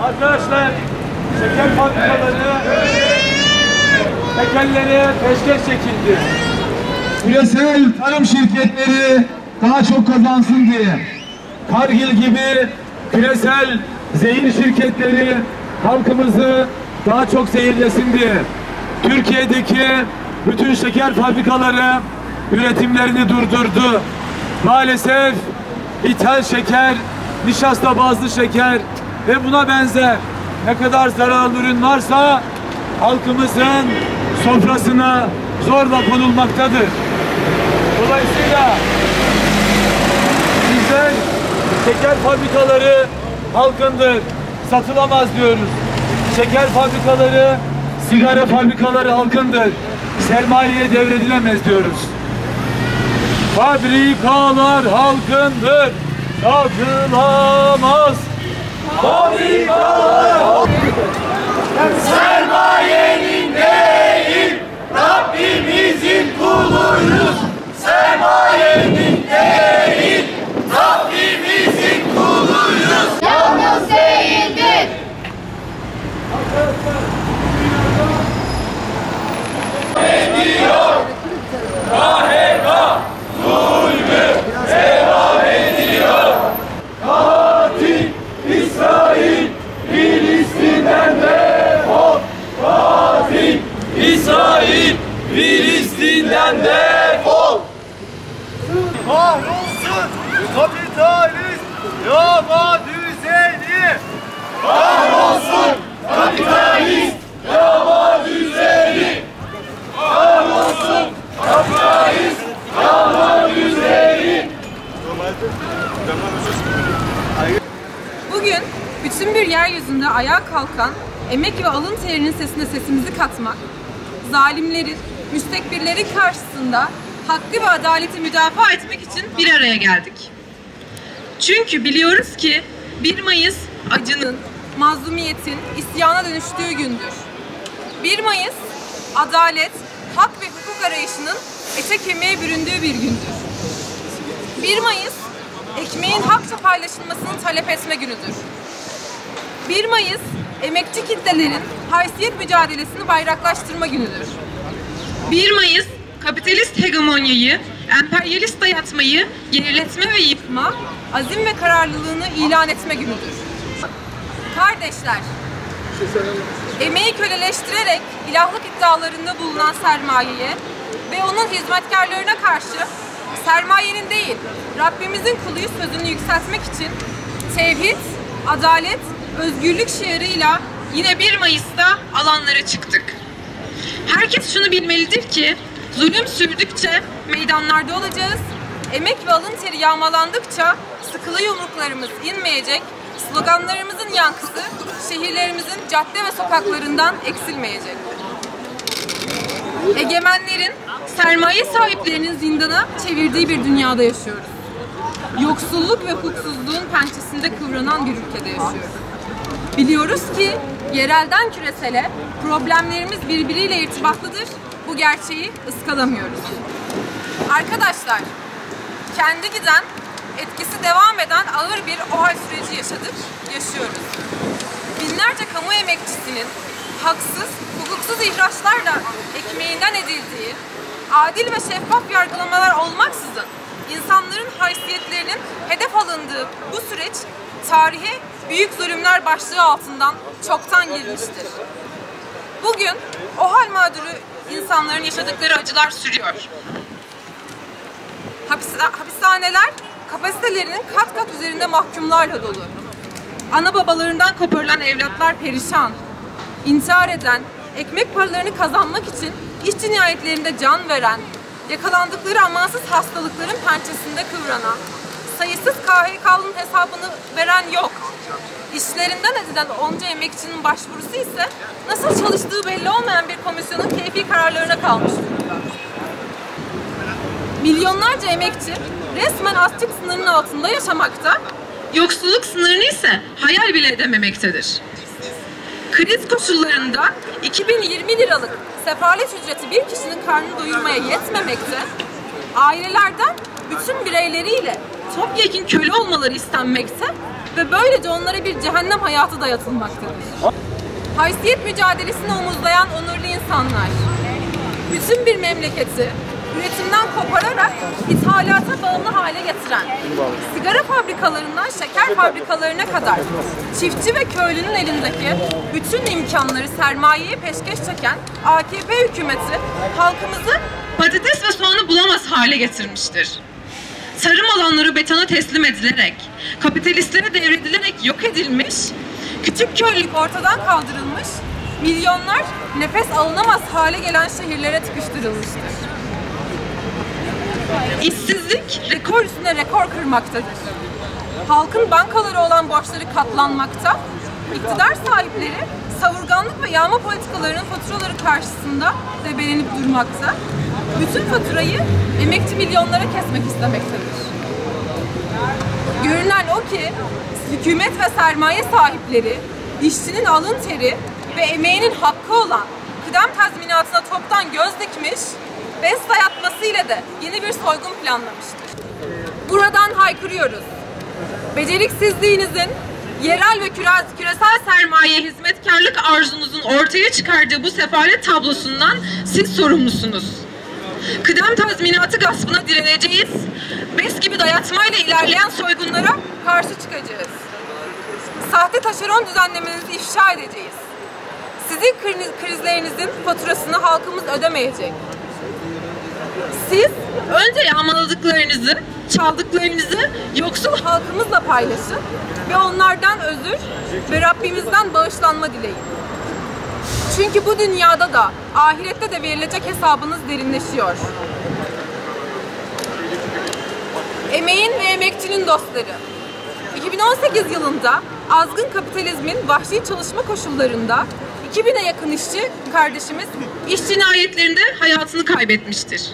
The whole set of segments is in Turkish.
Arkadaşlar, şeker fabrikaları tekelleri peşkeş çekildi. Küresel tarım şirketleri daha çok kazansın diye. Kargil gibi küresel zehir şirketleri halkımızı daha çok zehirlesin diye. Türkiye'deki bütün şeker fabrikaları üretimlerini durdurdu. Maalesef ithal şeker, nişasta bazlı şeker ve buna benzer ne kadar zararlı ürün varsa halkımızın sofrasına zorla konulmaktadır. Dolayısıyla bizler şeker fabrikaları halkındır, satılamaz diyoruz. Şeker fabrikaları, sigara fabrikaları halkındır, sermayeye devredilemez diyoruz. Fabrikalar halkındır, satılamaz. Fabrikalar halkındır. Sermayenin değil, Rabbimizin kuluyuz. Sermayenin değil, Rabbimizin kuluyuz. Yalnız değildir. Ediyor, KHK zulmü devam ediyor. Katil İsrail, Filistin'den defol. Katil İsrail, Filistin'den defol. Kahrolsun kapitalist yağma düzeni. Kahrolsun kapitalist yağma düzeni. Kahrolsun kapitalist yağma düzeni. Bugün bütün bir yeryüzünde ayağa kalkan, emek ve alın terinin sesine sesimizi katmak, zalimlerin, müstekbirlerin karşısında hakkı ve adaleti müdafaa etmek için bir araya geldik. Çünkü biliyoruz ki 1 Mayıs acının, mazlumiyetin isyana dönüştüğü gündür. 1 Mayıs, adalet, hak ve hukuk arayışının ete kemiğe büründüğü bir gündür. 1 Mayıs, ekmeğin hakça paylaşılmasını talep etme günüdür. 1 Mayıs, emekçi kitlelerin haysiyet mücadelesini bayraklaştırma günüdür. 1 Mayıs, kapitalist hegemonyayı, emperyalist dayatmayı geriletme ve yıkma, azim ve kararlılığını ilan etme günüdür. Kardeşler, emeği köleleştirerek ilahlık iddialarında bulunan sermayeye ve onun hizmetkarlarına karşı sermayenin değil, Rabbimizin kuluyuz sözünü yükseltmek için tevhid, adalet, özgürlük şiarıyla yine 1 Mayıs'ta alanlara çıktık. Herkes şunu bilmelidir ki zulüm sürdükçe meydanlarda olacağız, emek ve alın teri yağmalandıkça sıkılı yumruklarımız inmeyecek, sloganlarımızın yankısı şehirlerimizin cadde ve sokaklarından eksilmeyecek. Egemenlerin, sermaye sahiplerinin zindana çevirdiği bir dünyada yaşıyoruz. Yoksulluk ve hukuksuzluğun pençesinde kıvranan bir ülkede yaşıyoruz. Biliyoruz ki yerelden küresele problemlerimiz birbiriyle irtibatlıdır. Bu gerçeği ıskalamıyoruz. Arkadaşlar, kendi giden, etkisi devam eden ağır bir OHAL süreci yaşıyoruz. Binlerce kamu emekçisinin haksız, hukuksuz ihraçlarla ekmeğinden edildiği, adil ve şeffaf yargılamalar olmaksızın insanların haysiyetlerinin hedef alındığı bu süreç tarihe büyük zulümler başlığı altından çoktan girmiştir. Bugün OHAL mağduru insanların yaşadıkları acılar sürüyor. Hapishaneler kapasitelerinin kat kat üzerinde mahkumlarla dolu. Ana babalarından koparılan evlatlar perişan. İntihar eden, ekmek paralarını kazanmak için iş cinayetlerinde can veren, yakalandıkları amansız hastalıkların pençesinde kıvranan, sayısız KHK'nın hesabını veren yok. İşlerinden edilen onca emekçinin başvurusu ise nasıl çalıştığı belli olmayan bir komisyonun keyfi kararlarına kalmış durumda. Milyonlarca emekçi resmen açlık sınırının altında yaşamakta, yoksulluk sınırını ise hayal bile edememektedir. Kriz koşullarında 2020 liralık sefalet ücreti bir kişinin karnını doyurmaya yetmemekte, ailelerden bütün bireyleriyle topyekün köle olmaları istenmekte ve böylece onlara bir cehennem hayatı dayatılmaktadır. Haysiyet mücadelesini omuzlayan onurlu insanlar, bütün bir memleketi üretimden kopararak ithalata bağımlı hale getiren, sigara fabrikalarından şeker fabrikalarına kadar çiftçi ve köylünün elindeki bütün imkanları sermayeye peşkeş çeken AKP hükümeti halkımızı patates ve soğanı bulamaz hale getirmiştir. Tarım alanları betona teslim edilerek, kapitalistlere devredilerek yok edilmiş, küçük köylülük ortadan kaldırılmış, milyonlar nefes alınamaz hale gelen şehirlere tıkıştırılmıştır. İşsizlik rekor üstüne rekor kırmaktadır. Halkın bankaları olan borçları katlanmakta, iktidar sahipleri savurganlık ve yağma politikalarının faturaları karşısında debelenip durmakta, bütün faturayı emekçi milyonlara kesmek istemektedir. Görünen o ki hükümet ve sermaye sahipleri işçinin alın teri ve emeğinin hakkı olan kıdem tazminatına toptan göz dikmiş, bes dayatması ile de yeni bir soygun planlamıştır. Buradan haykırıyoruz. Beceriksizliğinizin, yerel ve küresel sermaye hizmetkarlık arzunuzun ortaya çıkardığı bu sefalet tablosundan siz sorumlusunuz. Kıdem tazminatı gaspına direneceğiz, bes gibi dayatmayla ilerleyen soygunlara karşı çıkacağız. Sahte taşeron düzenlemenizi ifşa edeceğiz. Sizin krizlerinizin faturasını halkımız ödemeyecek. Siz önce yağmaladıklarınızı, çaldıklarınızı yoksul halkımızla paylaşın ve onlardan özür ve Rabbimizden bağışlanma dileyin. Çünkü bu dünyada da, ahirette de verilecek hesabınız derinleşiyor. Emeğin ve emekçinin dostları. 2018 yılında azgın kapitalizmin vahşi çalışma koşullarında 2000'e yakın işçi kardeşimiz iş cinayetlerinde hayatını kaybetmiştir.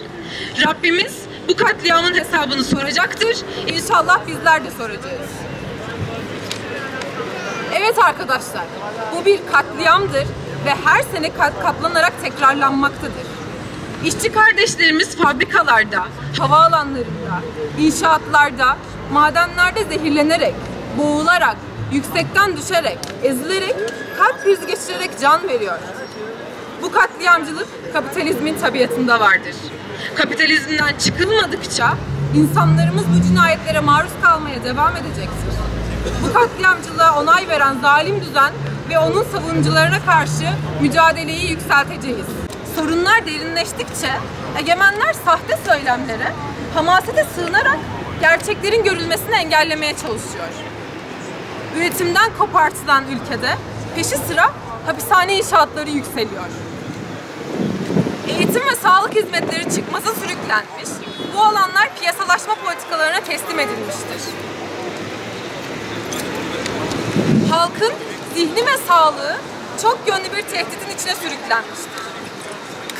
Rabbimiz bu katliamın hesabını soracaktır. İnşallah bizler de soracağız. Evet arkadaşlar, bu bir katliamdır ve her sene katlanarak tekrarlanmaktadır. İşçi kardeşlerimiz fabrikalarda, havaalanlarında, inşaatlarda, madenlerde zehirlenerek, boğularak, yüksekten düşerek, ezilerek, kalp krizi geçirerek can veriyor. Bu katliamcılık kapitalizmin tabiatında vardır. Kapitalizmden çıkılmadıkça insanlarımız bu cinayetlere maruz kalmaya devam edecektir. Bu katliamcılığa onay veren zalim düzen ve onun savunucularına karşı mücadeleyi yükselteceğiz. Sorunlar derinleştikçe egemenler sahte söylemlere, hamasete sığınarak gerçeklerin görülmesini engellemeye çalışıyor. Üretimden kopartılan ülkede peşi sıra hapishane inşaatları yükseliyor. Eğitim ve sağlık hizmetleri çıkmaza sürüklenmiş, bu alanlar piyasalaşma politikalarına teslim edilmiştir. Halkın zihni ve sağlığı çok yönlü bir tehditin içine sürüklenmiştir.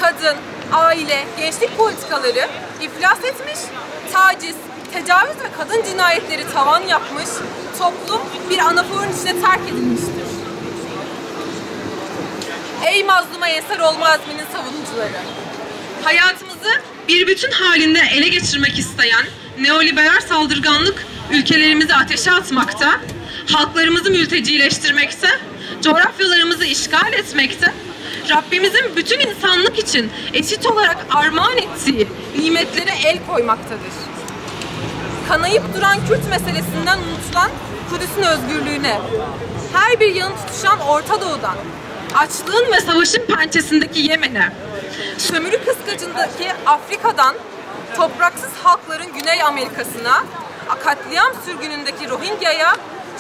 Kadın, aile, gençlik politikaları iflas etmiş, taciz, tecavüz ve kadın cinayetleri tavan yapmış, toplum bir anaforun içine terk edilmiştir. Ey mazluma eser olma azminin savunucuları! Hayatımızı bir bütün halinde ele geçirmek isteyen neoliberal saldırganlık ülkelerimizi ateşe atmakta, halklarımızı mültecileştirmekte, coğrafyalarımızı işgal etmekte, Rabbimizin bütün insanlık için eşit olarak armağan ettiği nimetlere el koymaktadır. Kanayıp duran Kürt meselesinden unutulan Kudüs'ün özgürlüğüne, her bir yanı tutuşan Orta Doğu'dan, açlığın ve savaşın pençesindeki Yemen'e, sömürü kıskacındaki Afrika'dan, topraksız halkların Güney Amerika'sına, katliam sürgünündeki Rohingya'ya,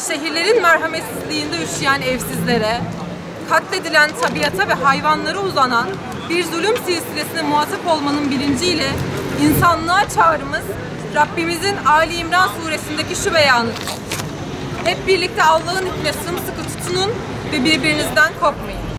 şehirlerin merhametsizliğinde üşüyen evsizlere, katledilen tabiata ve hayvanlara uzanan bir zulüm silsilesine muhatap olmanın bilinciyle insanlığa çağrımız Rabbimizin Ali İmran suresindeki şu beyanıdır. Hep birlikte Allah'ın ipine sımsıkı tutunun ve birbirinizden kopmayın.